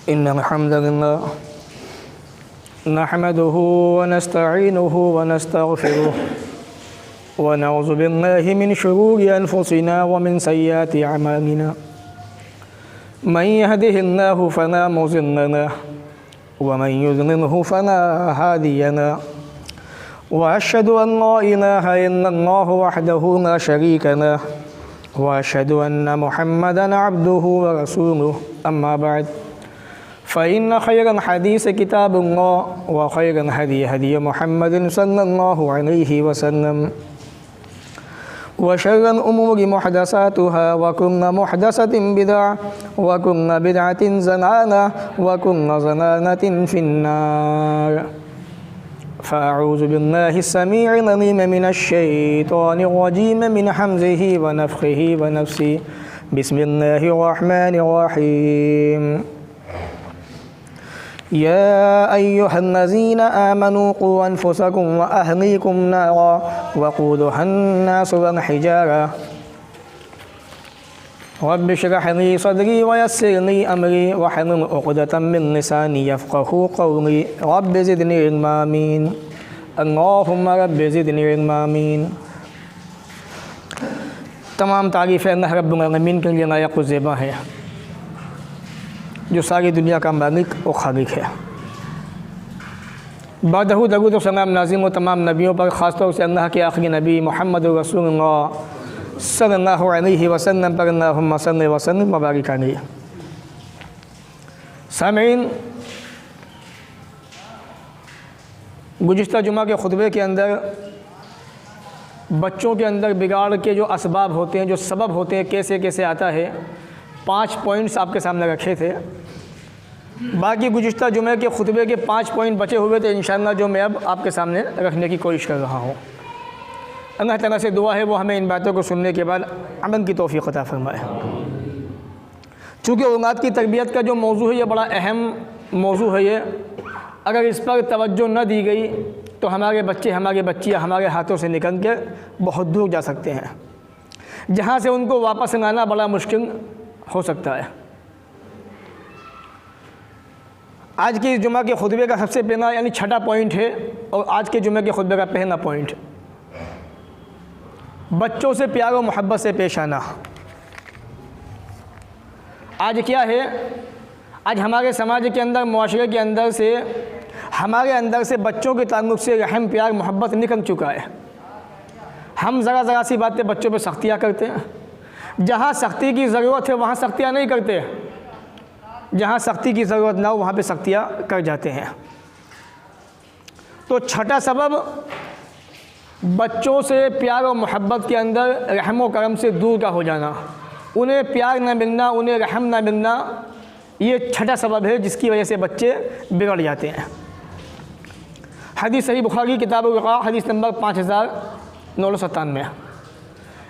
इन्नल हम्दलिल्लाह नहमदुहु व नस्तईनुहु व नस्तगफिरुह व नऊज़ु बिल्लाहि मिन शुरूरि अनफुसिना व मिन सय्यिआति अमालिना मन यहदिहिल्लाहु फला मुज़िल्ल लहु व मन युज़लिलहु फला हादिय लहु व अशहदु अन ला इलाहा इल्लल्लाहु वहदहु ला शरीका लहु व अशहदु अन्ना मुहम्मदन अब्दुहु व रसूलुहु अम्मा बअद फ़इन्न खैरल हदीस किताबुल्लाह व खैरल हदी हदी मुहम्मदिन सल्लल्लाहु अलैहि वसल्लम व शर्रल उमूरि मुहदसातुहा व कुल्लु मुहदसतिन बिदअह व कुल्लु बिदअतिन ज़लालह व कुल्लु ज़लालतिन फिन्नार फ़अऊज़ु बिल्लाहि अस्समीइल अलीम मिनश शैतानिर रजीम मिन हम्ज़िहि व नफ़्ख़िहि व नफ़्सिहि बिस्मिल्लाहिर रहमानिर रहीम या अय्युहल्लज़ीना आमनू क़ू अनफ़ुसकुम व अहलीकुम नारा वक़ूदुहन्नासु वल हिजारा रब्बि इश्रह ली सदरी व यस्सिर ली अमरी वहलुल उक़दतम मिन लिसानी यफ़क़हू क़ौली रब्बि ज़िदनी इल्मा आमीन अल्लाहुम्मा रब्बि ज़िदनी इल्मा आमीन। तमाम तारीफ़ अल्लाह रब्बुल आलमीन के लिए लायक़ व ज़ेबा है जो सारी दुनिया का मालिक और खालिक है। बादहू दरूद व सलाम नाज़िम व तमाम नबियों पर, ख़ास तौर से अल्लाह के आखिरी नबी मुहम्मद रसूलुल्लाह सल्लल्लाहु अलैहि वसल्लम पर अल्लाहुम्मा सल्लि व सल्लिम व बारिक अलैहि। सामीन, गुज़िश्ता जुमा के खुतबे के अंदर बच्चों के अंदर बिगाड़ के जो असबाब होते हैं, जो सबब होते हैं, कैसे कैसे आता है, 5 पॉइंट्स आपके सामने रखे थे। बाकी गुज़िश्ता जुमे के खुतबे के 5 पॉइंट बचे हुए थे, इंशाअल्लाह जो मैं अब आपके सामने रखने की कोशिश कर रहा हूँ। अल्लाह ताला से दुआ है वो हमें इन बातों को सुनने के बाद अमल की तौफ़ीक़ अता फ़रमाए। चूँकि औलाद की तरबियत का जो मौजू है ये बड़ा अहम मौजू है। ये अगर इस पर तवज्जो न दी गई तो हमारे बच्चे, हमारी बच्चियाँ हमारे हाथों से निकल के बहुत दूर जा सकते हैं, जहाँ से उनको वापस लाना बड़ा मुश्किल हो सकता है। आज की जुमा के खुतबे का सबसे पहला यानी छठा पॉइंट है, और आज के जुमे के खुतबे का पहला पॉइंट, बच्चों से प्यार और मोहब्बत से पेश आना। आज क्या है, आज हमारे समाज के अंदर, मुआशरे के अंदर से, हमारे अंदर से बच्चों के ताल्लुक़ से रहम, प्यार, मोहब्बत निकल चुका है। हम ज़रा सी बातें बच्चों पे सख्तियाँ करते हैं, जहाँ सख्ती की ज़रूरत है वहाँ सख्तियाँ नहीं करते, जहाँ सख्ती की ज़रूरत ना हो वहाँ पे सख्तियाँ कर जाते हैं। तो छठा सबब, बच्चों से प्यार और मोहब्बत के अंदर रहम व करम से दूर का हो जाना, उन्हें प्यार न मिलना, उन्हें रहम न मिलना, ये छठा सबब है जिसकी वजह से बच्चे बिगड़ जाते हैं। हदीस सही बुखारी किताब-उल-वक़ा हदीस नंबर 5997।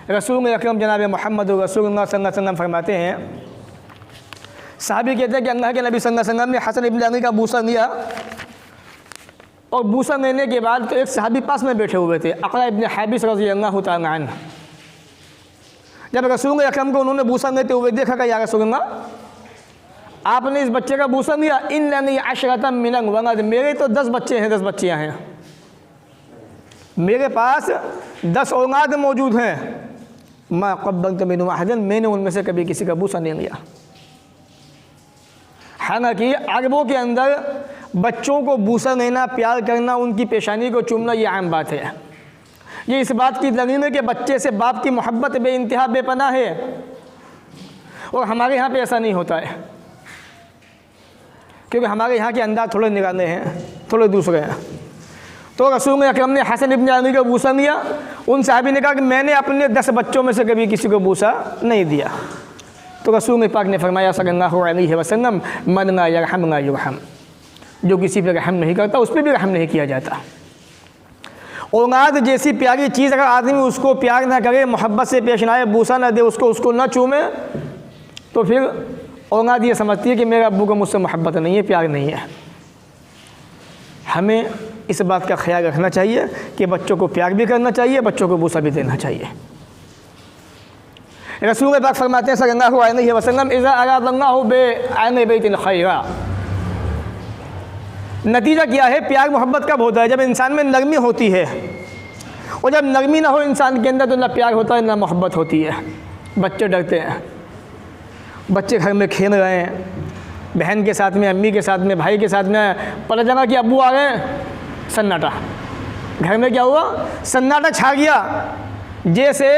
रसूल अकरम जनाब मोहम्मद रसूलुल्लाह सल्लल्लाहु अलैहि वसल्लम फरमाते हैं, साहबी कहते हैं कि अल्लाह के नबी सल्लल्लाहु अलैहि वसल्लम ने हसन इब्न अली का बूसा लिया, और बूसा लेने के बाद तो एक साहबी पास में बैठे हुए थे, अक़रा इब्न हाबिस रज़ियल्लाहु तआला अन्हु। जब रसूल अकरम को उन्होंने बूसा लेते हुए देखा कि या रसूलल्लाह, आपने इस बच्चे का बूसा लिया, इन्ननी अशरतम मिनल वलद, मेरे तो 10 बच्चे हैं, 10 बच्चियाँ हैं, मेरे पास 10 औलाद मौजूद हैं, मा क़ब्बलतु मिनहुम अहदन, मैंने उनमें से कभी किसी का बूसा नहीं लिया। हालांकि अरबों के अंदर बच्चों को बूसा लेना, प्यार करना, उनकी पेशानी को चूमना ये आम बात है। ये इस बात की दलील है कि बच्चे से बाप की मोहब्बत बेइंतहा बेपनाह है, और हमारे यहाँ पे ऐसा नहीं होता है, क्योंकि हमारे यहाँ के अंदाज थोड़े निराले हैं, थोड़े दूसरे हैं। तो रसूल अकरम ने हसन इब्न अली का बूसा लिया, उन साहबी ने कहा कि मैंने अपने 10 बच्चों में से कभी किसी को बूसा नहीं दिया। तो रसूल पाक ने फरमाया सल्लल्लाहु अलैहि वसल्लम, मन ला यरहम ला युरहम, जो किसी पे रहम नहीं करता उस पर भी रहम नहीं किया जाता। औलाद जैसी प्यारी चीज़, अगर आदमी उसको प्यार ना करे, मोहब्बत से पेश ना आए, बूसा ना दे, उसको ना चूमे, तो फिर औलाद ये समझती है कि मेरे अब्बू को मुझसे मोहब्बत नहीं है, प्यार नहीं है। हमें इस बात का ख्याल रखना चाहिए कि बच्चों को प्यार भी करना चाहिए, बच्चों को बूसा भी देना चाहिए। रसूल पाक फरमाते हैं सल्लल्लाहु अलैहि वसल्लम, इज़ा अरादल्लाहु बिअहलि बैतिन खैरा, नतीजा क्या है? प्यार मोहब्बत कब होता है? जब इंसान में नरमी होती है, और जब नरमी ना हो इंसान के अंदर तो ना प्यार होता है ना मोहब्बत होती है। बच्चे डरते हैं, बच्चे घर में खेल रहे हैं, बहन के साथ में, अम्मी के साथ में, भाई के साथ में, पता चला कि अब्बू आ गए, सन्नाटा। घर में क्या हुआ? सन्नाटा छा गया, जैसे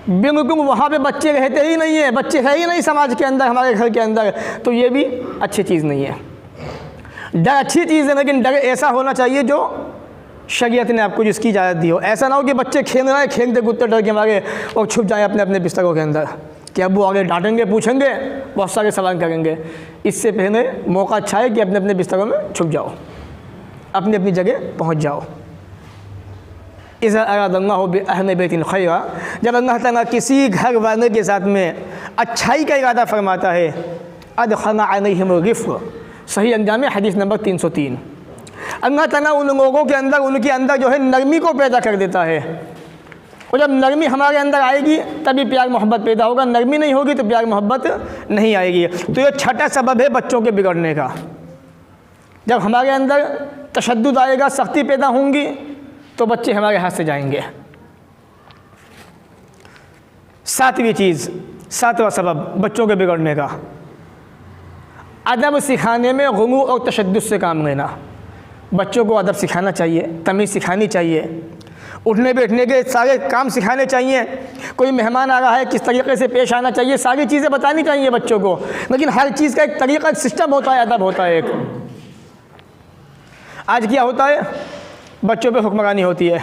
बिल्कुल वहाँ पे बच्चे रहते ही नहीं है, बच्चे है ही नहीं समाज के अंदर, हमारे घर के अंदर। तो ये भी अच्छी चीज़ नहीं है। डर अच्छी चीज़ है, लेकिन डर ऐसा होना चाहिए जो शरीयत ने आपको जिसकी इजाज़त दी हो। ऐसा ना हो कि बच्चे खेल रहे हैं, खेलते कूदते डर के मारे और छुप जाएँ अपने अपने बिस्तरों के अंदर कि अब वो आगे डांटेंगे, पूछेंगे, बहुत सारे सवाल करेंगे। इससे पहले मौका अच्छा है कि अपने अपने बिस्तरों में छुप जाओ, अपनी अपनी जगह पहुँच जाओ। इज़ा अरादल्लाहु बिअहली बैतिन खैरा, जब अल्लाह ताला किसी घर वाले के साथ में अच्छाई का इरादा फरमाता है, अदखला अलैहिम गिफ्र, सही अंजाम हदीस नंबर 303। अल्लाह ताला उन लोगों के अंदर, उनके अंदर जो है नरमी को पैदा कर देता है, और जब नरमी हमारे अंदर आएगी तभी प्यार मोहब्बत पैदा होगा। नरमी नहीं होगी तो प्यार मोहब्बत नहीं आएगी। तो ये छठा सबब है बच्चों के बिगड़ने का। जब हमारे अंदर तशद्दुद आएगा, सख्ती पैदा होंगी, तो बच्चे हमारे हाथ से जाएंगे। सातवीं चीज़, सातवां सबब बच्चों के बिगड़ने का, अदब सिखाने में गुलू और तशद्दुद से काम लेना। बच्चों को अदब सिखाना चाहिए, तमीज़ सिखानी चाहिए, उठने बैठने के सारे काम सिखाने चाहिए। कोई मेहमान आ रहा है किस तरीके से पेश आना चाहिए, सारी चीज़ें बतानी चाहिए बच्चों को। लेकिन हर चीज़ का एक तरीका, एक सिस्टम होता है, अदब होता है एक। आज क्या होता है? बच्चों पे हुक्मरानी होती है,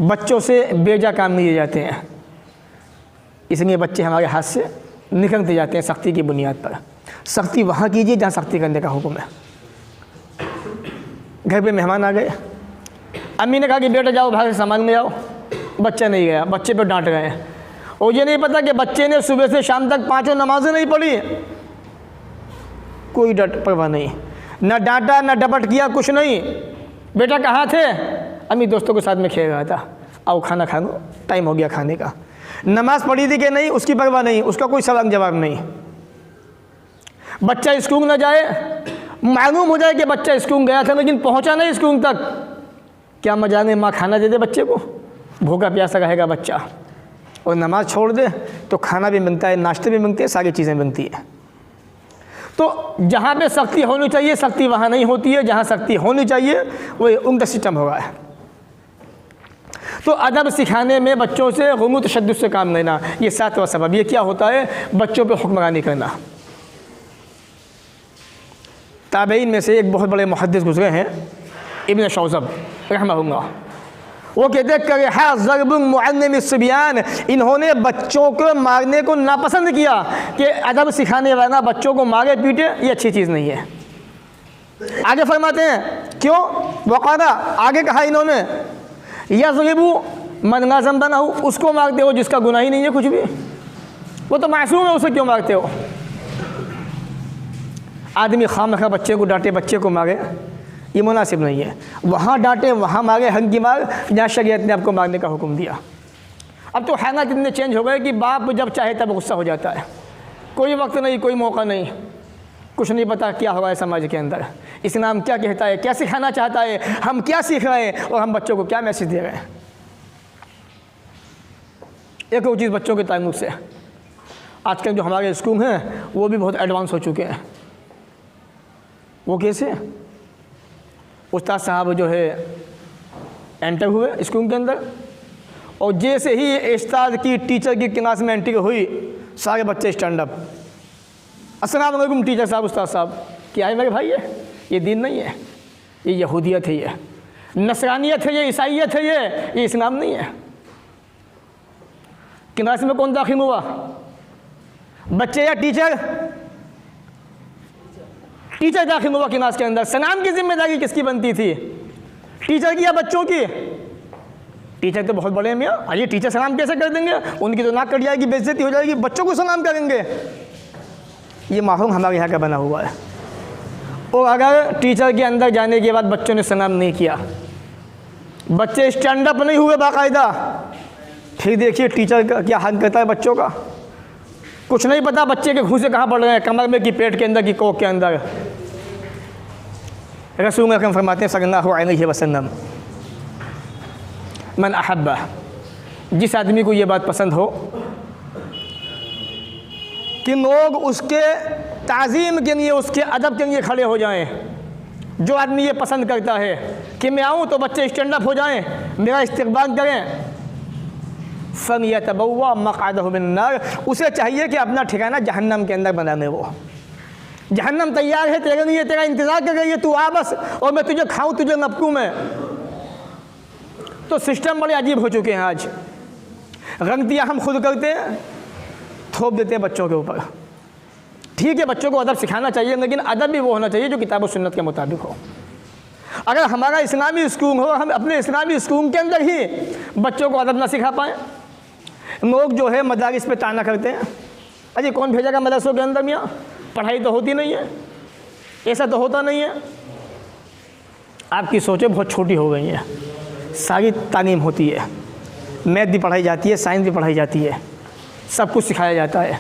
बच्चों से बेजा काम लिए जाते हैं, इसलिए बच्चे हमारे हाथ से निकलते जाते हैं सख्ती की बुनियाद पर। सख्ती वहाँ कीजिए जहाँ सख्ती करने का हुक्म है। घर पे मेहमान आ गए, अम्मी ने कहा कि बेटा जाओ बाहर से सामान ले आओ, बच्चा नहीं गया, बच्चे पे डांट गए। और ये नहीं पता कि बच्चे ने सुबह से शाम तक 5 नमाजें नहीं पढ़ी, कोई परवाह नहीं, ना डांटा ना डपट किया, कुछ नहीं। बेटा कहाँ थे? अम्मी दोस्तों के साथ में खेल रहा था। आओ खाना खा लो, टाइम हो गया खाने का। नमाज़ पढ़ी थी कि नहीं, उसकी परवाह नहीं, उसका कोई सवाल जवाब नहीं। बच्चा स्कूल ना जाए, मालूम हो जाए कि बच्चा स्कूल गया था लेकिन पहुंचा नहीं स्कूल तक, क्या मजा नहीं, माँ खाना दे दे बच्चे को, भूखा प्यासा रहेगा बच्चा। और नमाज़ छोड़ दे तो खाना भी मिलता है, नाश्ते भी मिलते हैं, सारी चीज़ें मिलती हैं। तो जहाँ पे सख्ती होनी चाहिए सख्ती वहाँ नहीं होती है, जहाँ सख्ती होनी चाहिए वही उनका सिस्टम होगा है। तो अदब सिखाने में बच्चों से गुलू तशद्दुद से काम लेना, ये सातवां सबब। ये क्या होता है? बच्चों पे हुक्मरानी करना। ताबईन में से एक बहुत बड़े मुहद्दिस गुजरे हैं, इब्न शौज़ब रहमहुल्लाह। वो कहते हैं ज़रबुल मुअल्लिम सिबियान, इन्होंने बच्चों को मारने को नापसंद किया कि अदब सिखाने वाला बच्चों को मारे पीटे, ये अच्छी चीज़ नहीं है। आगे फरमाते हैं क्यों? वक़ाला, आगे कहा इन्होंने, यज़रिबु मन ला ज़ंब लहू, उसको मारते हो जिसका गुनाह ही नहीं है कुछ भी, वो तो मासूम है, उसे क्यों मारते हो? आदमी खामखा बच्चे को डांटे, बच्चे को मारे, ये मुनासिब नहीं है। वहाँ डांटे, वहाँ मारे, हक की मार, जहाँ शरीयत ने आपको मारने का हुक्म दिया। अब तो हालात इतने चेंज हो गए कि बाप जब चाहे तब गुस्सा हो जाता है, कोई वक्त नहीं, कोई मौका नहीं, कुछ नहीं पता क्या हो रहा है समाज के अंदर, इस्लाम क्या कहता है, क्या सिखाना चाहता है, हम क्या सीख रहे हैं और हम बच्चों को क्या मैसेज दे रहे हैं। एक और चीज़ बच्चों के ताल्लुक से, आजकल जो हमारे स्कूल हैं वो भी बहुत एडवांस हो चुके हैं। वो कैसे? उस्ताद साहब जो है एंटर हुए स्कूल के अंदर, और जैसे ही उस्ताद की टीचर की क्लास में एंट्री हुई, सारे बच्चे स्टैंड अप, अस्सलाम वालेकुम टीचर साहब, उस्ताद साहब। क्या है मेरे भाई? ये दीन नहीं है, ये यहूदियत है, ये नसरानियत है, ये ईसाइयत है, ये इस्लाम नहीं है। क्लास में कौन दाखिल हुआ? बच्चे या टीचर? टीचर दाखिल हुआ क्लास के अंदर। सलाम की जिम्मेदारी किसकी बनती थी? टीचर की या बच्चों की? टीचर तो बहुत बड़े हैं मियाँ, अरे टीचर सलाम कैसे कर देंगे, उनकी तो नाक कट जाएगी, बेइज्जती हो जाएगी, बच्चों को सलाम करेंगे। ये माहौल हमारे यहाँ का बना हुआ है। और अगर टीचर के अंदर जाने के बाद बच्चों ने सलाम नहीं किया, बच्चे स्टैंड अप नहीं हुए बाकायदा, फिर देखिए टीचर का क्या हाल करता है बच्चों का। कुछ नहीं पता बच्चे के घूसे कहाँ पड़ रहे हैं, कमर में कि पेट के अंदर कि कोख के अंदर। रसूल अकरम फरमाते हैं सल्लल्लाहु अलैहि वसल्लम, मन अहब्बा, जिस आदमी को ये बात पसंद हो कि लोग उसके ताज़ीम के लिए, उसके अदब के लिए खड़े हो जाएं, जो आदमी ये पसंद करता है कि मैं आऊँ तो बच्चे स्टैंड अप हो जाएं, मेरा इस्तकबाल करें, फ़लियतबव्वा मक़अदहु मिन्नार, उसे चाहिए कि अपना ठिकाना जहन्नम के अंदर बना ले। वो जहन्नम तैयार है तेरे लिए, तेरा इंतज़ार कर रही है, तू आ बस और मैं तुझे खाऊं, तुझे नपकूँ मैं। तो सिस्टम बड़े अजीब हो चुके हैं आज। गलतियाँ हम खुद करते हैं, थोप देते हैं बच्चों के ऊपर। ठीक है, बच्चों को अदब सिखाना चाहिए, लेकिन अदब भी वो होना चाहिए जो किताब और सुन्नत के मुताबिक हो। अगर हमारा इस्लामी स्कूल हो, हम अपने इस्लामी स्कूल के अंदर ही बच्चों को अदब ना सिखा पाएँ। लोग जो है मदारिस पे ताना करते हैं, अरे कौन भेजेगा मदरसों के अंदर, मियाँ पढ़ाई तो होती नहीं है, ऐसा तो होता नहीं है। आपकी सोचें बहुत छोटी हो गई हैं। सारी तालीम होती है, मैथ भी पढ़ाई जाती है, साइंस भी पढ़ाई जाती है, सब कुछ सिखाया जाता है।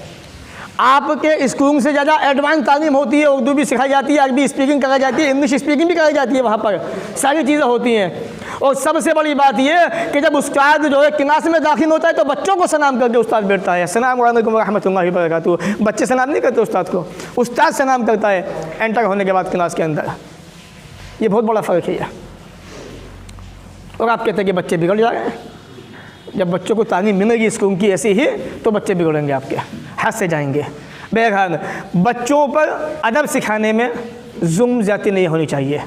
आपके स्कूल से ज़्यादा एडवांस तालीम होती है, उर्दू भी सिखाई जाती है, अरबी स्पीकिंग कराई जाती है, इंग्लिश स्पीकिंग भी कराई जाती है, वहाँ पर सारी चीज़ें होती हैं। और सबसे बड़ी बात यह कि जब उस्ताद जो है क्लास में दाखिल होता है तो बच्चों को सलाम करके उस्ताद बैठता है, अस्सलाम वालेकुम रहमतुल्लाहि व बरकातुहू। बच्चे सलाम नहीं करते उस्ताद को, उस्ताद सलाम करता है एंटर होने के बाद क्लास के अंदर। ये बहुत बड़ा फ़र्क है। और आप कहते हैं कि बच्चे बिगड़ जा रहे हैं। जब बच्चों को तालीम मिलेगी स्कूल की ऐसी ही, तो बच्चे बिगड़ेंगे, आपके हाथ से जाएंगे। बहरहाल बच्चों पर अदब सिखाने में जुल्म ज़्यादती नहीं होनी चाहिए,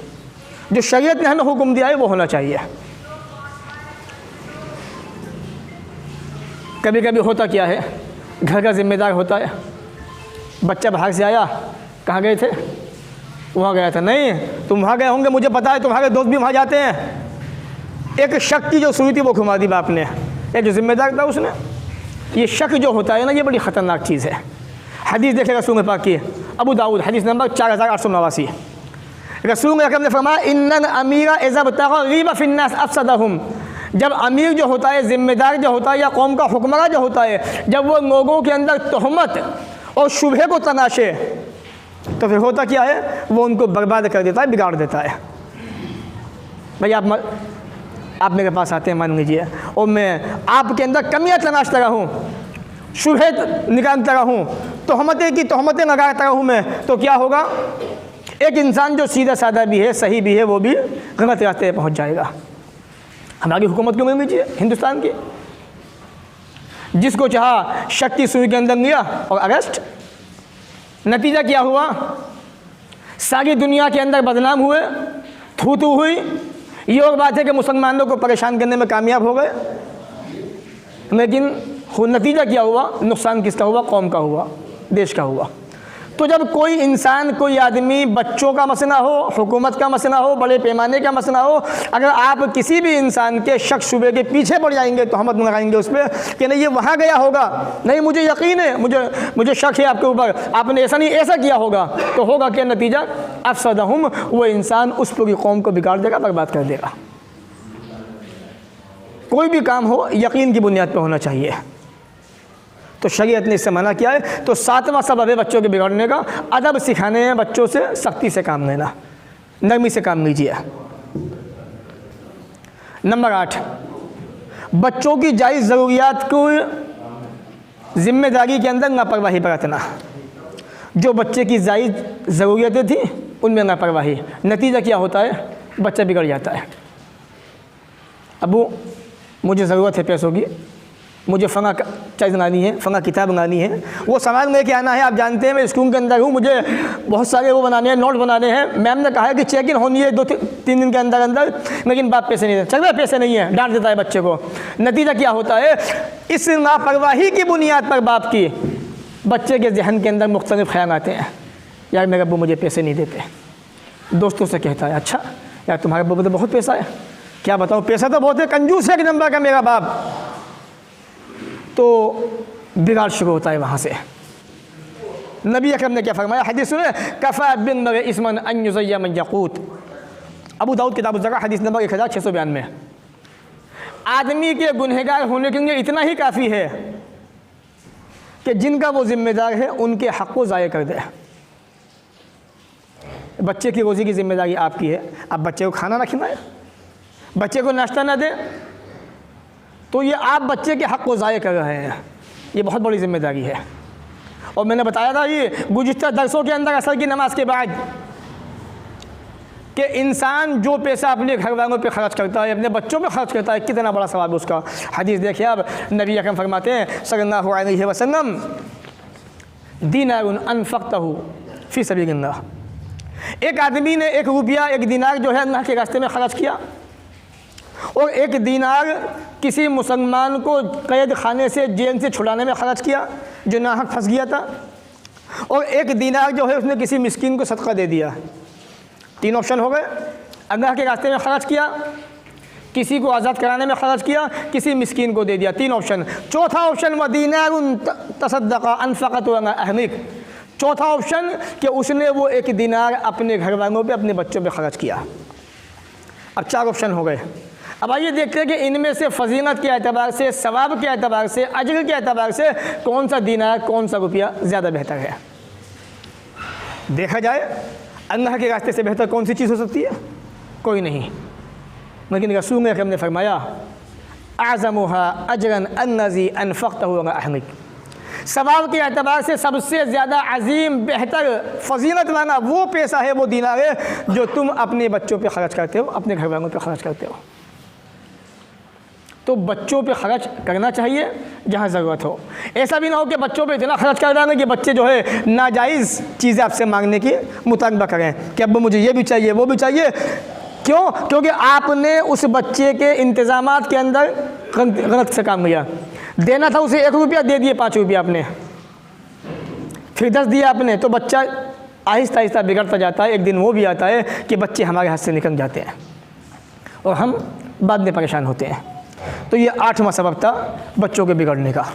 जो शरीयत ने हमें हुक्म दिया है वो होना चाहिए। कभी कभी होता क्या है, घर का जिम्मेदार होता है, बच्चा बाहर से आया, कहाँ गए थे, वहाँ गया था, नहीं तुम वहाँ गए होंगे, मुझे पता है तुम्हारे दोस्त भी वहाँ जाते हैं। एक शक की जो सुई थी वो घुमा दी बाप ने, एक जो जिम्मेदार था उसने। ये शक जो होता है ना, ये बड़ी ख़तरनाक चीज़ है। हदीस देखेगा रसूल पाक की, अबू दाऊद हदीस नंबर 4889। रसूल अकरम ने फरमाया, इन्नल अमीरा इज़ा बतग़ा ग़ीब फ़िन्नास अफ़सदहुम, जब अमीर जो होता है, ज़िम्मेदार जो होता है, या कौम का हुक्मरान जो होता है, जब वो लोगों के अंदर तहमत और शुबहे को तनाशे, तो फिर होता क्या है, वो उनको बर्बाद कर देता है, बिगाड़ देता है। भाई आप मेरे पास आते हैं, मान लीजिए, और मैं आपके अंदर कमियाँ तलाशता रहूँ, शुबहे निकालता रहूँ, तहमतें लगाता रहूँ मैं, तो क्या होगा, एक इंसान जो सीधा साधा भी है, सही भी है, वो भी गलत रास्ते पर पहुँच जाएगा। हमारी हुकूमत क्यों मिल लीजिए हिंदुस्तान की, जिसको चाहा शक की सुई के अंदर लिया और अरेस्ट। नतीजा क्या हुआ, सारी दुनिया के अंदर बदनाम हुए, थू हुई। ये और बात है कि मुसलमानों को परेशान करने में कामयाब हो गए, लेकिन नतीजा क्या हुआ, नुकसान किसका हुआ, कौम का हुआ, देश का हुआ। तो जब कोई इंसान, कोई आदमी, बच्चों का मसला हो, हुकूमत का मसला हो, बड़े पैमाने का मसला हो, अगर आप किसी भी इंसान के शक शुबे के पीछे पड़ जाएंगे, तो हम लगाएंगे उस पर कि नहीं ये वहाँ गया होगा, नहीं मुझे यकीन है, मुझे शक है आपके ऊपर, आपने ऐसा नहीं ऐसा किया होगा, तो होगा क्या नतीजा, अफ़सदहुम, वो इंसान उस पूरी कौम को बिगाड़ देगा, बर्बाद कर देगा। कोई भी काम हो यकीन की बुनियाद पर होना चाहिए। तो शरीयत ने इससे मना किया है। तो 7वां सबब है बच्चों के बिगड़ने का, अदब सिखाने में बच्चों से सख्ती से काम लेना, नरमी से काम लीजिए। नंबर 8, बच्चों की जायज़ ज़रूरियात को ज़िम्मेदारी के अंदर लापरवाही बरतना। जो बच्चे की जायज़ ज़रूरियतें थी उनमें लापरवाही, नतीजा क्या होता है, बच्चा बिगड़ जाता है। अबू मुझे ज़रूरत है पैसों की, मुझे फ़ना चीज़ लानी है, फ़ना किताब लानी है, वो सामान लेके आना है। आप जानते हैं मैं स्कूल के अंदर हूँ, मुझे बहुत सारे वो बनाने हैं, नोट बनाने हैं। मैम ने कहा है कि चेक इन होनी है 2-3 दिन के अंदर, लेकिन बाप पैसे नहीं देते, चल रहे पैसे नहीं है, डांट देता है बच्चे को। नतीजा क्या होता है, इस लापरवाही की बुनियाद पर बाप की बच्चे के जहन के अंदर मुख्तलिफ ख्याल आते हैं, यार मेरे अब्बू मुझे पैसे नहीं देते। दोस्तों से कहता है, अच्छा यार तुम्हारे अब्बू तो बहुत पैसा है, क्या बताऊँ, पैसा तो बहुत है, कंजूस है एक नंबर का मेरा बाप। तो बिगाड़ शुरू होता है वहाँ से। नबी अकरम ने क्या फरमाया, हदीस सुने, कफ़ा बिल इस्मन अन युज़य्या मन यक़ूत, अबू दाऊद किताब ज़का हदीस नंबर 1692। आदमी के गुनहगार होने के लिए इतना ही काफ़ी है कि जिनका वो ज़िम्मेदार है उनके हक़ को ज़ाया कर दे। बच्चे की रोज़ी की जिम्मेदारी आपकी है। आप बच्चे को खाना ना खिलाएं, बच्चे को नाश्ता ना दें, तो ये आप बच्चे के हक़ को ज़ाय कर रहे हैं। ये बहुत बड़ी जिम्मेदारी है। और मैंने बताया था ये गुज़िश्ता दरसों के अंदर असर की नमाज के बाद कि इंसान जो पैसा अपने घर वालों पे खर्च करता है, अपने बच्चों पे खर्च करता है, कितना बड़ा सवाब है उसका। हदीस देखिए आप, नबी अकरम फरमाते हैं सल्लल्लाहु अलैहि वसल्लम, दीनारुन अनफक़तहु फ़ी सबीलिल्लाह, एक आदमी ने 1 रुपया 1 दीनार जो है अल्लाह के रास्ते में खर्च किया, और 1 दीनार किसी मुसलमान को कैद खाने से, जेल से छुड़ाने में खर्च किया जो नाहक फंस गया था, और 1 दीनार जो है उसने किसी मिस्कीन को सदका दे दिया। 3 ऑप्शन हो गए। अल्लाह के रास्ते में खर्च किया, किसी को आज़ाद कराने में खर्च किया, किसी मिस्कीन को दे दिया। 3 ऑप्शन। चौथा ऑप्शन व दीनारुन तसद्दक़ा अनफ़क़तहु अला अहलिक, चौथा ऑप्शन कि उसने वो 1 दीनार अपने घर वालों पे, अपने बच्चों पे खर्च किया। अब 4 ऑप्शन हो गए। अब आइए देखते हैं कि इनमें से फजीलत के एतबार से, सवाब के एतबार से, अजर के एतबार से कौन सा दीनार, कौन सा रुपया ज़्यादा बेहतर है। देखा जाए अल्लाह के रास्ते से बेहतर कौन सी चीज़ हो सकती है? कोई नहीं। लेकिन रसूल अकरम ने फरमाया आज़मुहा अजरन अन्नज़ी अनफ़क़तहु अला अहलिक, सवाब के एतबार से सबसे ज़्यादा अजीम, बेहतर, फजीलत वाला वो पैसा है, वो दीनार है जो तुम अपने बच्चों पे खर्च करते हो, अपने घर वालों पे खर्च करते हो। तो बच्चों पे खर्च करना चाहिए जहाँ ज़रूरत हो। ऐसा भी ना हो कि बच्चों पे इतना खर्च कर देना कि बच्चे जो है नाजायज़ चीज़ें आपसे मांगने की मुतालबा करें कि अब मुझे ये भी चाहिए, वो भी चाहिए। क्यों? क्योंकि आपने उस बच्चे के इंतज़ामात के अंदर गलत से काम किया। देना था उसे 1 रुपया, दे दिए 5 रुपया आपने, फिर 10 दिया आपने, तो बच्चा आहिस्ता आहिस्ता बिगड़ता जाता है। एक दिन वो भी आता है कि बच्चे हमारे हाथ से निकल जाते हैं और हम बाद में परेशान होते हैं। तो ये 8वां सबब था बच्चों के बिगड़ने का।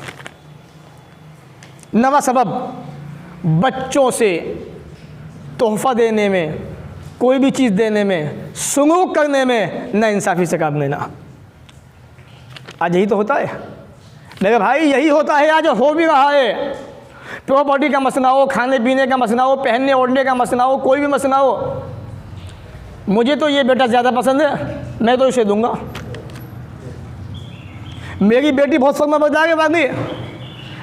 9वां सबब, बच्चों से तोहफ़ा देने में, कोई भी चीज़ देने में, सुलूक करने में नाइंसाफ़ी से काम लेना। आज यही तो होता है मेरे भाई, यही होता है, आज हो भी रहा है। प्रॉपर्टी का मसला हो, खाने पीने का मसला हो, पहनने ओढ़ने का मसला हो, कोई भी मसला हो, मुझे तो ये बेटा ज़्यादा पसंद है, मैं तो इसे दूंगा। मेरी बेटी बहुत फर्माबरदार है वाली,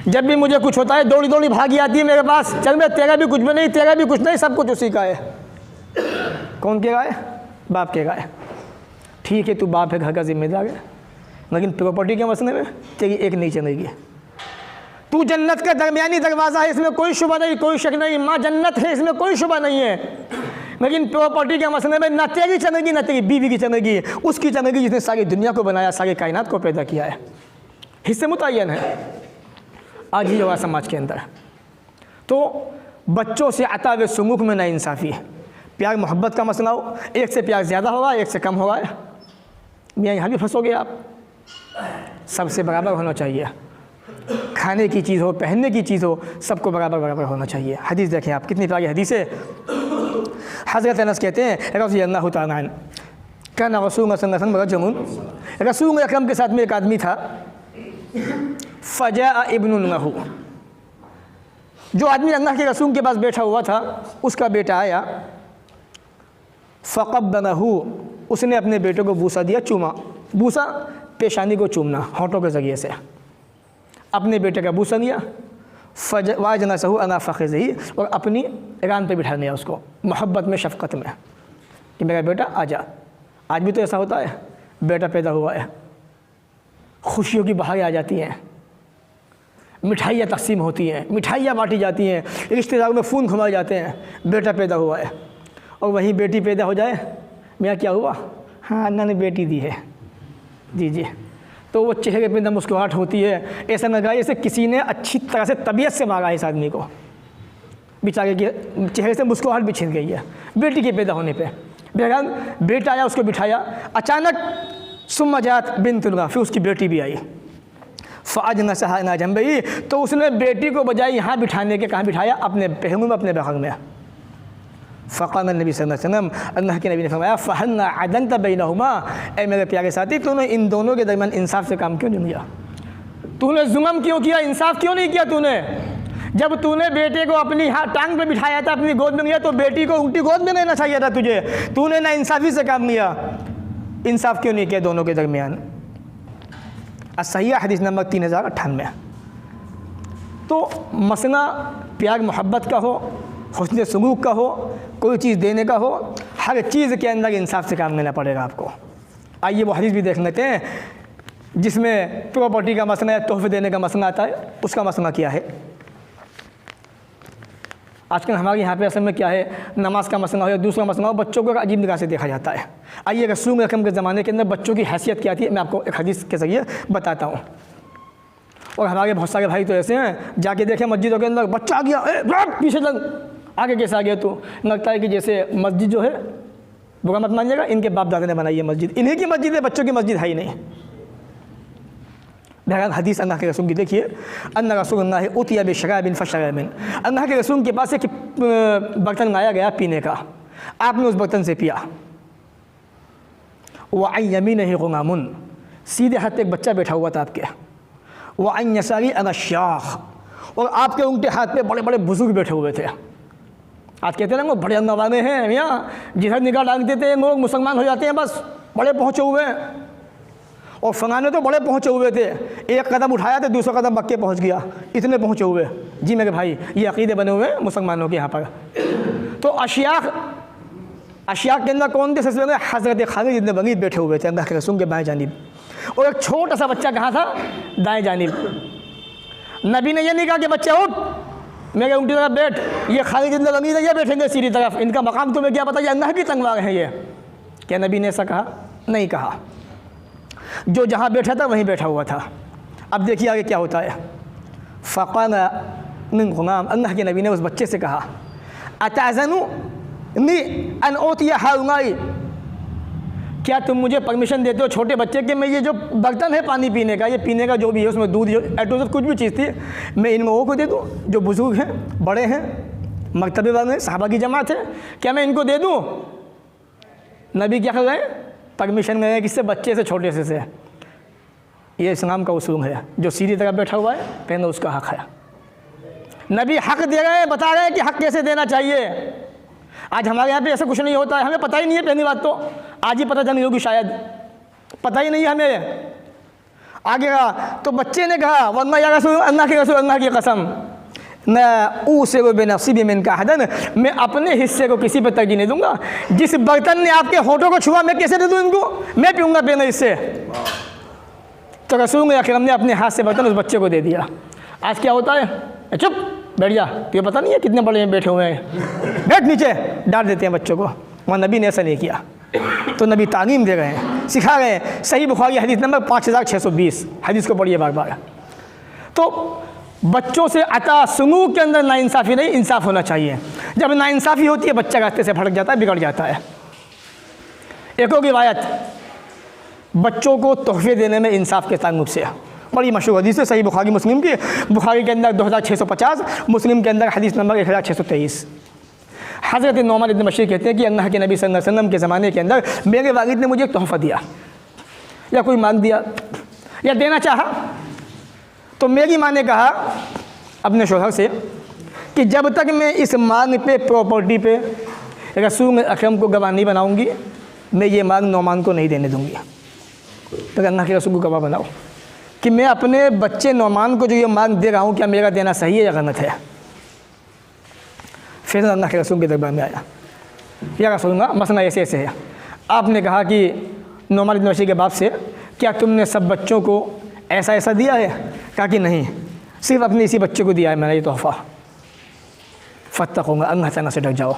जब भी मुझे कुछ होता है दौड़ी दौड़ी भागी आती है मेरे पास, चल मैं तेरा भी कुछ भी नहीं, तेरा भी कुछ नहीं, सब कुछ उसी का है। कौन कहेगा है? बाप कहेगा है। ठीक है, तू बाप है, घर का जिम्मेदार है, लेकिन प्रॉपर्टी के मसले में तेरी एक नहीं चलेगी। तू जन्नत का दरमियानी दरवाज़ा है, इसमें कोई शुबा नहीं, कोई शक नहीं, माँ जन्नत है, इसमें कोई शुबा नहीं है, लेकिन प्रॉपर्टी के मसले में ना तेरी चलेगी, ना तेरी बीवी की चलेगी, उसकी चलेगी जिसने सारी दुनिया को बनाया, सारी कायनात को पैदा किया है। हिस्से मुतय्यन है आज ही हुआ समाज के अंदर। तो बच्चों से अता व सुलूक में नाइंसाफ़ी है। प्यार मोहब्बत का मसला हो, एक से प्यार ज़्यादा होगा, एक से कम होगा, मियाँ यहाँ भी फंसोगे आप। सबसे बराबर होना चाहिए, खाने की चीज़ हो, पहनने की चीज़ हो, सबको बराबर बराबर होना चाहिए। हदीस देखें आप, कितनी प्यारी हदीस है। हज़रत अनस कहते हैं रज़ियल्लाहु तआला अन्हु, काना रसूलुल्लाह सल्लल्लाहु अलैहि वसल्लम, रसूल अकरम के साथ में एक आदमी था, फ़जाअ इब्नुन लहू, जो आदमी अल्लाह के रसूल के पास बैठा हुआ था उसका बेटा आया, फ़क़ब्बलहू, उसने अपने बेटे को बूसा दिया, चूमा। बूसा पेशानी को चूमना होंठों के ज़रिए से, अपने बेटे का बूसा लिया। वाजनसहू अला फ़ख़िज़ही, और अपनी रान पे बिठा लिया उसको, मोहब्बत में, शफ़क़त में, कि मेरा बेटा आजा। आज भी तो ऐसा होता है, बेटा पैदा हुआ है, खुशियों की बहारें आ जाती हैं, मिठाइयाँ तक़सीम होती हैं, मिठाइयाँ बाँटी जाती हैं, रिश्तेदारों में फ़ोन घुमाए जाते हैं, बेटा पैदा हुआ है। और वहीं बेटी पैदा हो जाए, मेरा क्या हुआ? हाँ, अल्लाह ने बेटी दी है, जी जी। तो वो चेहरे पे ना मुस्कुराहट होती है, ऐसा लगा जैसे किसी ने अच्छी तरह से तबीयत से मारा है इस आदमी को, बेचारे के चेहरे से मुस्कुराहट भी छिन गई है बेटी के पैदा होने पे। बहरहाल बेटा आया, उसको बिठाया, अचानक सुम्मा जात बिन्तुल्लाह, फिर उसकी बेटी भी आई, फ़अजनसहा इला जंबिही, तो उसने बेटी को बजाय यहाँ बिठाने के कहाँ बिठाया? अपने पहलू में, अपने बगल में। फ़क़ाल नबी सल्लल्लाहु अलैहि वसल्लम, अल्लाह के नबी ने फरमाया, फ़हन्ना अदलत बैनहुमा, ऐ मेरे प्यारे साथी, तूने इन दोनों के दरमियान इंसाफ से काम क्यों नहीं किया? तूने जुल्म क्यों किया? इंसाफ क्यों नहीं किया तूने? जब तूने बेटे को अपनी हाथ टांग पे बिठाया था, अपनी गोद में लिया, तो बेटी को उल्टी गोद में लेना चाहिए था तुझे। तूने ना इंसाफी से काम लिया, इंसाफ क्यों नहीं किया दोनों के दरमियान। सहीह हदीस नंबर 3098। तो मसला प्यार मोहब्बत का हो, हुस्न सलूक का हो, कोई चीज़ देने का हो, हर चीज़ के अंदर इंसाफ से काम लेना पड़ेगा आपको। आइए वो हदीस भी देख लेते हैं जिसमें प्रॉपर्टी का मसला या तोहफे देने का मसला आता है, उसका मसला क्या है। आजकल हमारे यहाँ पे असल में क्या है, नमाज का मसला हो या दूसरा मसला हो, बच्चों को अजीब निगाह से देखा जाता है। आइए रसूल अकरम के ज़माने के अंदर बच्चों की हैसियत क्या थी, मैं आपको एक हदीस के ज़रिए बताता हूँ। और हमारे बहुत सारे भाई तो ऐसे हैं, जाके देखें मस्जिदों के अंदर बच्चा आ गया, पीछे लग, आगे कैसे आ गया तो लगता है कि जैसे मस्जिद जो है, बुरा मत मानिएगा, इनके बाप दादा ने बनाई है मस्जिद, इन्हीं की मस्जिद है, बच्चों की मस्जिद है ही नहीं। बहरहाल हदीस अल्लाह के रसूल की देखिए, अन्ना रसूलुल्लाह उतिया बिशराबिन फशरबिन, अल्लाह के रसूल के पास एक बर्तन लाया गया पीने का, आपने उस बर्तन से पिया। व अन यमीनिही गुलामुन, सीधे हाथ पे एक बच्चा बैठा हुआ था आपके। व अन यसारी अनशाख, और आपके उल्टे हाथ पे बड़े बड़े बुजुर्ग बैठे हुए थे। आज कहते हैं ना वो बड़े अल्लाह वाले हैं, यहाँ जिधर निगाह डाल देते हैं लोग मुसलमान हो जाते हैं, बस बड़े पहुँचे हुए हैं। और फलाने तो बड़े पहुँचे हुए थे, एक कदम उठाया तो दूसरा कदम बक्के पहुँच गया, इतने पहुँचे हुए। जी मेरे भाई, ये अकीदे बने हुए हैं मुसलमानों के यहाँ पर। तो अशियाक के अंदर कौन थे सबसे पहले, हज़रत खालिद इब्न वलीद बैठे हुए थे अल्लाह के रसूल के बाएं जानिब, और एक छोटा सा बच्चा कहाँ था, दाएं जानिब। नबी ने यह नहीं कहा कि बच्चा उठ मेरे उल्टी तरफ बैठ, ये खालिद इब्न वलीद है, ये बैठेंगे सीधी तरफ, इनका मकाम तुम्हें क्या पता, ये अल्लाह की तलवार है ये। क्या नबी ने ऐसा कहा? नहीं कहा। जो जहाँ बैठा था वहीं बैठा हुआ था। अब देखिए आगे क्या होता है। फ़क़ाल मिन गुलाम, अल्लाह के नबी ने उस बच्चे से कहा, अताज़नु नी अन ओतिया हाउलाई, क्या तुम मुझे परमिशन देते हो छोटे बच्चे के, मैं ये जो बर्तन है पानी पीने का, ये पीने का जो भी है उसमें दूध जो एटो कुछ भी चीज़ थी, मैं इन लोगों को दे दूँ जो बुजुर्ग हैं, बड़े हैं, मर्तबे वाले हैं, सहाबा की जमात है, क्या मैं इनको दे दूँ? नबी क्या कर रहे हैं? परमिशन में है, किससे? बच्चे से, छोटे से। ये इस्लाम का उसूल है, जो सीधी तरह बैठा हुआ है पहले उसका हक़ है। नबी हक़ दे रहे हैं, बता रहे हैं कि हक़ कैसे देना चाहिए। आज हमारे यहाँ पे ऐसा कुछ नहीं होता है, हमें पता ही नहीं है। पहली बात तो आज ही पता चलनी होगी, शायद पता ही नहीं है हमें। आगे कहा तो बच्चे ने कहा, वल्लाह या रसूल, अल्लाह के रसूल, अल्लाह की कसम, न ऊसे वो बेनसीबी में इनका हदन, मैं अपने हिस्से को किसी पर तरजीह नहीं दूंगा। जिस बर्तन ने आपके होठों को छुआ, मैं कैसे दे दूँ इनको? मैं पीऊँगा पीना इससे। तो रसूल अकरम ने अपने हाथ से बर्तन उस बच्चे को दे दिया। आज क्या होता है, चुप बैठ जा, तुझे पता नहीं है कितने बड़े बैठे हुए हैं, बैठ नीचे, डांट देते हैं बच्चों को। वहाँ नबी ने ऐसा नहीं किया। तो नबी तालीम दे रहे हैं, सिखा रहे हैं। सही बुखारी हदीस नंबर 5620, हदीस को पढ़िए बार बार। तो बच्चों से अता सुलूक के अंदर नाइंसाफ़ी नहीं, इंसाफ होना चाहिए। जब नाइंसाफ़ी होती है बच्चा रास्ते से भटक जाता है, बिगड़ जाता है। एक और रिवायत, बच्चों को तोहफे देने में इंसाफ के ताल्लुक से बड़ी मशहूर हदीस है, सही बुखारी मुस्लिम की। बुखारी के अंदर 2650, मुस्लिम के अंदर हदीस नंबर 1623। हज़रत नौमान इब्न बशीर कहते हैं कि अल्लाह के नबी सल्लल्लाहु अलैहि वसल्लम के ज़माने के अंदर मेरे वालिद ने मुझे एक तोहफ़ा दिया, या कोई मांग दिया या देना चाहा, तो मेरी माँ ने कहा अपने शौहर से कि जब तक मैं इस मांग पे, प्रॉपर्टी पे रसूल अकरम को गवाह नहीं बनाऊँगी, मैं ये मांग नौमान को नहीं देने दूँगी। तो अल्लाह के रसूल को गवाह बनाओ कि मैं अपने बच्चे नौमान को जो ये मांग दे रहा हूँ, क्या मेरा देना सही है या गलत है। फिर अल्लाह के रसूल के दरबार में आया, या रसूलल्लाह मसला ऐसे ऐसे है। आपने कहा कि नौमान इब्न बशीर के बाप से, क्या तुमने सब बच्चों को ऐसा ऐसा दिया है? कहा कि नहीं, सिर्फ अपने इसी बच्चे को दिया है मैंने ये तोहफ़ा। फत्तक़ुल्लाह, अल्लाह ताला से डर जाओ,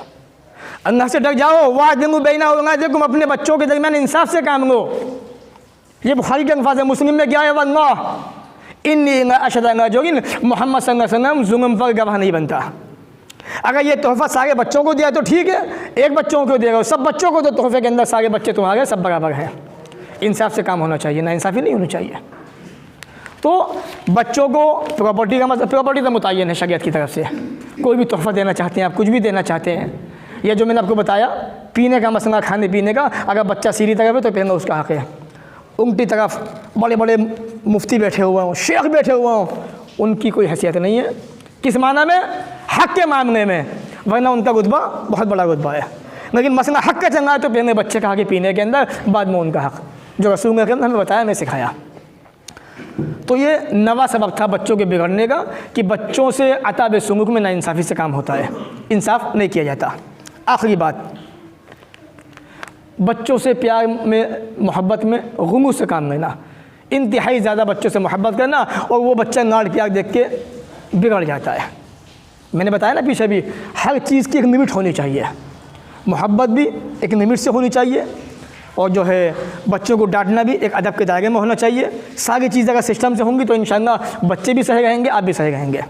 अल्लाह से डर जाओ। वादिलू बैना औलादिकुम, अपने बच्चों के दरमियान इंसाफ से काम लो। ये बुखारी के अल्फाज़ है। मुस्लिम में क्या है, वल्लाह इन्नी अशहदु रजुलिन, मोहम्मद सल्लल्लाहु अलैहि वसल्लम जुल्म पर गवाह नहीं बनता। अगर ये तोहफ़ा सारे बच्चों को दिया तो ठीक है, एक बच्चों को देगा, सब बच्चों को, तो तोहफ़े के अंदर सारे बच्चे तुम्हारे सब बराबर हैं। इंसाफ से काम होना चाहिए, ना इंसाफ़ी नहीं होनी चाहिए। तो बच्चों को प्रॉपर्टी का मतलब, प्रॉपर्टी तो मुतय्यन है शरीयत की तरफ से। कोई भी तोहफ़ा देना चाहते हैं आप, कुछ भी देना चाहते हैं, या जो मैंने आपको बताया पीने का मसला, खाने पीने का, अगर बच्चा सीधी तरफ है तो पहले उसका हक़ है। उल्टी तरफ बड़े बड़े मुफ्ती बैठे हुए हों, शेख बैठे हुए हों, उनकी कोई हैसियत नहीं है। किस माना में? हक़ के मामले में, वरना उनका रुतबा बहुत बड़ा रुतबा है। लेकिन मसला हक़ का चंगा है तो पहले बच्चे का आगे पीने के अंदर, बाद में उनका हक़, जो रसूल ने हमें बताया, हमें सिखाया। तो ये नवा सबक था बच्चों के बिगड़ने का कि बच्चों से अता बेसुलूक में नाइंसाफ़ी से काम होता है, इंसाफ नहीं किया जाता। आखिरी बात, बच्चों से प्यार में, मोहब्बत में गुमू से काम लेना, इंतहाई ज़्यादा बच्चों से मोहब्बत करना और वो बच्चा नाड़ प्यार देख के बिगड़ जाता है। मैंने बताया ना पीछे भी, हर चीज़ की एक लिमिट होनी चाहिए, मोहब्बत भी एक लिमिट से होनी चाहिए और जो है बच्चों को डांटना भी एक अदब के दायरे में होना चाहिए। सारी चीज़ें अगर सिस्टम से होंगी तो इंशाअल्लाह बच्चे भी सही रहेंगे, आप भी सही रहेंगे।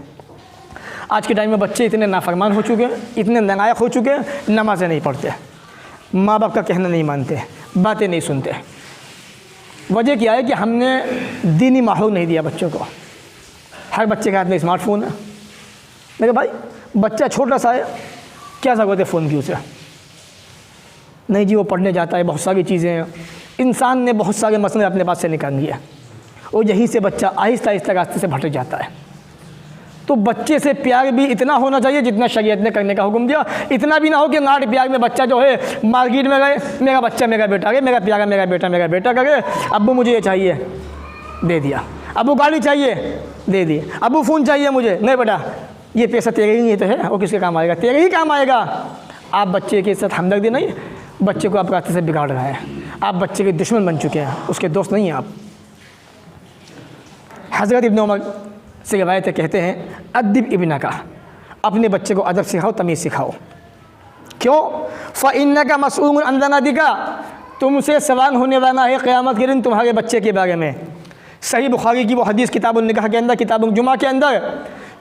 आज के टाइम में बच्चे इतने नाफरमान हो चुके हैं, इतने नालायक हो चुके हैं, नमाज़ें नहीं पढ़ते, माँ बाप का कहना नहीं मानते, बातें नहीं सुनते। वजह क्या है कि हमने दीनी माहौल नहीं दिया बच्चों को। हर बच्चे के हाथ में स्मार्टफोन है। मेरे भाई, बच्चा छोटा सा है, क्या ज़रूरत है फ़ोन की उसे? नहीं जी, वो पढ़ने जाता है, बहुत सारी चीज़ें हैं, इंसान ने बहुत सारे मसले अपने पास से निकाल लिए और यहीं से बच्चा आहिस्ता आहिस्ता रास्ते से भटक जाता है। तो बच्चे से प्यार भी इतना होना चाहिए जितना शरीयत ने करने का हुक्म दिया। इतना भी ना हो कि नाट प्यार में बच्चा जो है मार्केट में गए, मेरा बच्चा मेरा बेटा करे, मेरा प्यारा मेरा बेटा करे, अब्बू मुझे ये चाहिए, दे दिया, अब्बू गाड़ी चाहिए, दे दी, अब्बू फ़ोन चाहिए मुझे, नहीं बेटा ये पैसा तेरे ही तो है, वो किसके काम आएगा? तेरे ही काम आएगा। आप बच्चे के साथ हमदर्दी नहीं, बच्चे को आप रास्ते से बिगाड़ रहे हैं, आप बच्चे के दुश्मन बन चुके हैं, उसके दोस्त नहीं हैं आप। हज़रत इब्न उमर से रिवायत कहते हैं, अद्दिब इब्ना का, अपने बच्चे को अदब सिखाओ, तमीज़ सिखाओ। क्यों? फ़इन्नका मसऊलुन अन ज़नादिका, तुमसे सवाल होने वाला है क़यामत के दिन तुम्हारे बच्चे के बारे में। सही बुखारी की वो हदीस किताबुन निकाह के अंदर, किताबुन जुमा के अंदर,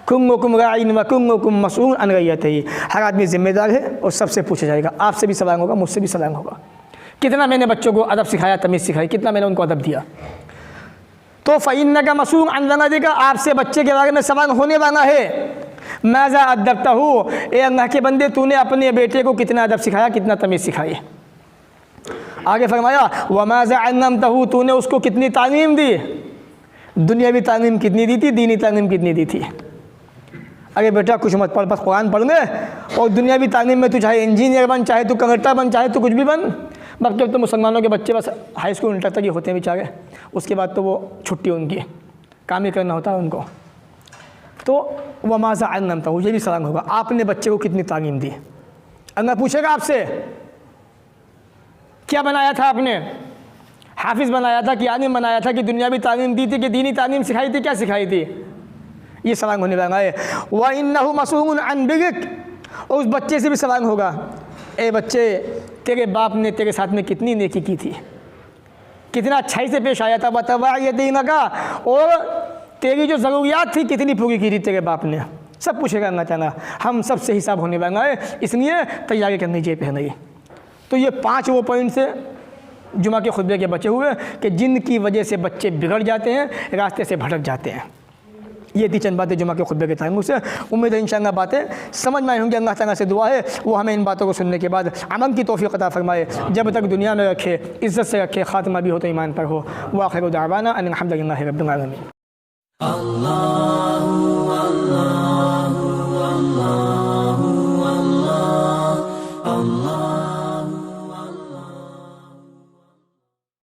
कुल्लुकुम राइन व कुल्लुकुम मसऊलुन अन रइयतिही, हर आदमी ज़िम्मेदार है और सबसे पूछा जाएगा। आपसे भी सवाल होगा, मुझसे भी सवाल होगा। कितना मैंने बच्चों को अदब सिखाया, तमीज़ सिखाई, कितना मैंने उनको अदब दिया? तो फ़इन्नका मसऊलुन अन ज़नादिका, आपसे बच्चे के बारे में सवाल होने वाला है। माज़ा अद्दबतहू, ए अल्लाह के बंदे, तूने अपने बेटे को कितना अदब सिखाया, कितना तमीज़ सिखाई? आगे फरमाया, व माज़ा अल्लमतहू, तूने उसको कितनी तालीम दी? दुनियावी तालीम कितनी दी थी, दीनी तालीम कितनी दी थी? अरे बेटा कुछ मत पढ़, बस कुरान पढ़ ले, और दुनियावी तालीम में तू चाहे इंजीनियर बन, चाहे तू कंडक्टर बन, चाहे तू कुछ भी बन। बाकी अब तो मुसलमानों के बच्चे बस हाई स्कूल इंटर तक ही होते हैं बेचारे, उसके बाद तो वो छुट्टी उनकी, काम ही करना होता है उनको। तो वह माज़ा अल्लमतहू, ये भी सवाल होगा, आपने बच्चे को कितनी तालीम दी? अल्लाह पूछेगा आपसे, क्या बनाया था आपने? हाफिज़ बनाया था कि आलिम बनाया था कि दुनियावी तालीम दी थी कि दीनी तालीम सिखाई थी, क्या सिखाई थी? ये सवाल होने वाला है। व इन्नहु मसऊलुन अन बिगिक, और उस बच्चे से भी सवाल होगा, ए बच्चे, तेरे बाप ने तेरे साथ में कितनी नेकी की थी, कितना अच्छाई से पेश आया था, बतवा ये दीन का, और तेरी जो ज़रूरियात थी कितनी पूरी की थी तेरे बाप ने। सब पूछेगा अल्लाह ताला, हम सब से हिसाब होने वाला है, इसलिए तैयारी करनी चाहिए पहले ही। तो ये 5 वो पॉइंट से जुमा के खुतबे के बचे हुए कि जिनकी वजह से बच्चे बिगड़ जाते हैं, रास्ते से भटक जाते हैं। ये थी चंद बातें जुमा के खुतबे के ताल्लुक़ से। उम्मीद है इंशाअल्लाह बातें समझ में आई होंगी। अल्लाह ताला से दुआ है वो हमें इन बातों को सुनने के बाद अमल की तौफ़ीक़ अता फ़रमाए, जब तक दुनिया में रखे, इज़्ज़त से रखे, ख़ात्मा भी हो तो ईमान पर हो। व आख़िरु दावाना अनिल हम्दुलिल्लाहि रब्बिल आलमीन।